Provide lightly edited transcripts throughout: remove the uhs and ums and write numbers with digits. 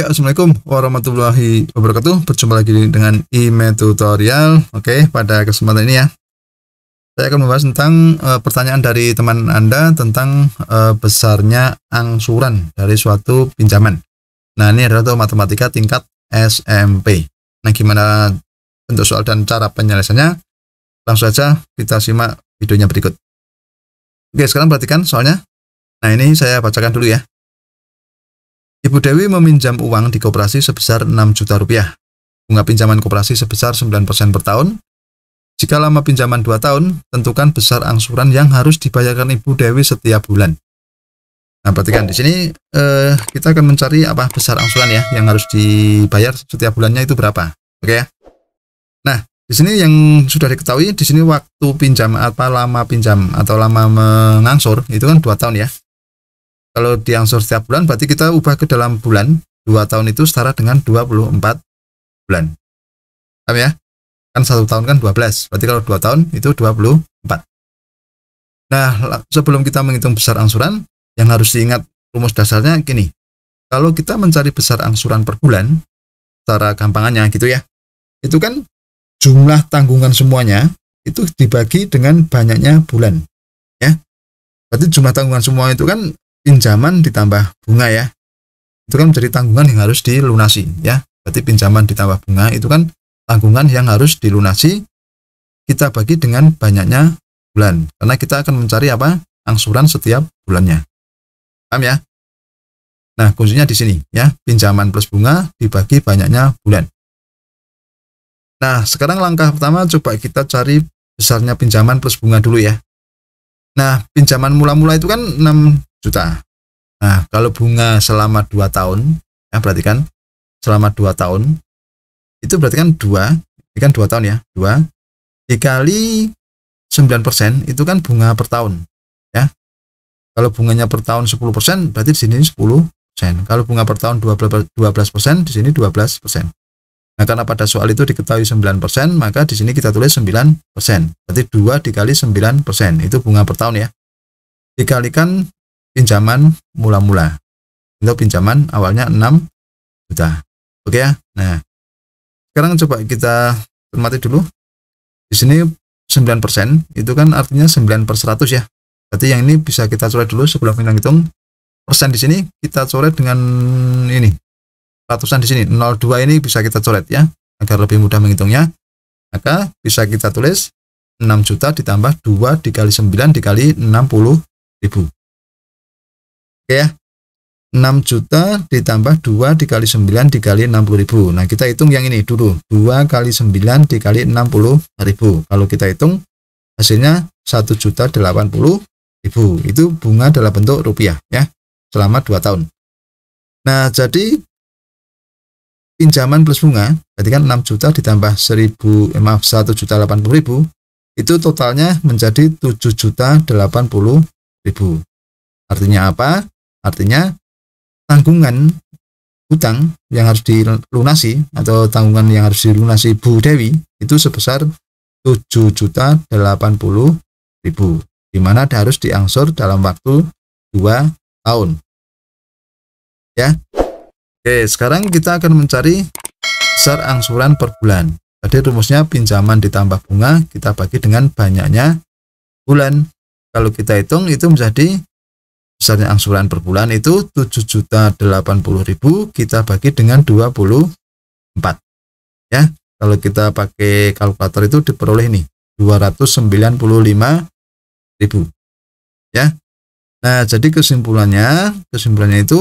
Ya, assalamualaikum warahmatullahi wabarakatuh. Berjumpa lagi dengan IME Tutorial. Oke, pada kesempatan ini ya, saya akan membahas tentang pertanyaan dari teman Anda tentang besarnya angsuran dari suatu pinjaman. Nah, ini adalah matematika tingkat SMP. Nah, gimana bentuk soal dan cara penyelesaiannya? Langsung saja kita simak videonya berikut. Oke, sekarang perhatikan soalnya. Nah, ini saya bacakan dulu ya. Ibu Dewi meminjam uang di koperasi sebesar 6 juta rupiah. Bunga pinjaman koperasi sebesar 9% per tahun. Jika lama pinjaman 2 tahun, tentukan besar angsuran yang harus dibayarkan Ibu Dewi setiap bulan. Nah, perhatikan di sini kita akan mencari apa besar angsuran ya yang harus dibayar setiap bulannya itu berapa. Oke ya. Nah, di sini yang sudah diketahui di sini waktu pinjam apa lama pinjam atau lama mengangsur itu kan 2 tahun ya. Kalau diangsur setiap bulan berarti kita ubah ke dalam bulan. 2 tahun itu setara dengan 24 bulan. Paham ya? Kan 1 tahun kan 12. Berarti kalau 2 tahun itu 24. Nah, sebelum kita menghitung besar angsuran, yang harus diingat rumus dasarnya gini. Kalau kita mencari besar angsuran per bulan, secara gampangannya gitu ya, itu kan jumlah tanggungan semuanya itu dibagi dengan banyaknya bulan. Ya. Berarti jumlah tanggungan semua itu kan pinjaman ditambah bunga ya, itu kan menjadi tanggungan yang harus dilunasi ya. Berarti pinjaman ditambah bunga itu kan tanggungan yang harus dilunasi, kita bagi dengan banyaknya bulan, karena kita akan mencari apa angsuran setiap bulannya. Paham ya? Nah, kuncinya di sini ya, pinjaman plus bunga dibagi banyaknya bulan. Nah, sekarang langkah pertama coba kita cari besarnya pinjaman plus bunga dulu ya. Nah, pinjaman mula-mula itu kan 6 juta. Nah, kalau bunga selama 2 tahun, ya berarti kan selama 2 tahun, itu berarti kan 2, ini kan 2 tahun ya, 2 dikali 9% itu kan bunga per tahun. Ya. Kalau bunganya per tahun 10%, berarti di sini 10%. Kalau bunga per tahun 12%, di sini 12%. Nah, karena pada soal itu diketahui 9%, maka di sini kita tulis 9%. Berarti 2 dikali 9%, itu bunga per tahun ya. Dikalikan pinjaman mula-mula. Untuk pinjaman awalnya 6 juta. Oke ya. Nah, sekarang coba kita cermati dulu. Di sini 9% itu kan artinya 9/100 ya. Berarti yang ini bisa kita coret dulu sebelum kita hitung. Persen di sini kita coret dengan ini. Ratusan di sini. 02 ini bisa kita coret ya agar lebih mudah menghitungnya. Maka bisa kita tulis 6 juta ditambah 2 dikali 9 dikali 60.000. Oke ya, 6 juta ditambah 2 dikali 9 dikali 60.000. Nah, kita hitung yang ini dulu. 2 kali 9 dikali 60.000. Kalau kita hitung hasilnya 1.080.000. Itu bunga dalam bentuk rupiah ya, selama 2 tahun. Nah, jadi pinjaman plus bunga, berarti kan 6 juta ditambah 1.080.000, itu totalnya menjadi 7.080.000. Artinya apa? Artinya tanggungan hutang yang harus dilunasi atau tanggungan yang harus dilunasi Bu Dewi itu sebesar 7.080.000, di mana harus diangsur dalam waktu 2 tahun. Ya. Oke, sekarang kita akan mencari besar angsuran per bulan. Tadi rumusnya pinjaman ditambah bunga kita bagi dengan banyaknya bulan. Kalau kita hitung itu menjadi besarnya angsuran per bulan itu 7.080.000 kita bagi dengan 24. Ya, kalau kita pakai kalkulator itu diperoleh ini 295.000. Ya. Nah, jadi kesimpulannya itu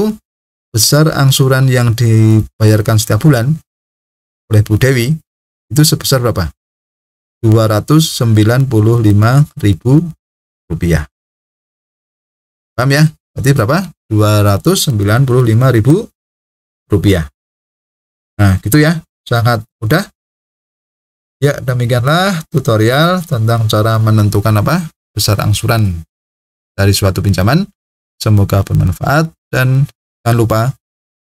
besar angsuran yang dibayarkan setiap bulan oleh Bu Dewi itu sebesar berapa? 295.000 rupiah. Paham ya? Berarti berapa? 295.000 rupiah. Nah, gitu ya. Sangat mudah. Ya, demikianlah tutorial tentang cara menentukan apa? Besar angsuran dari suatu pinjaman. Semoga bermanfaat dan jangan lupa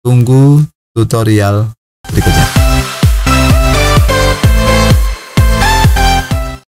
tunggu tutorial berikutnya.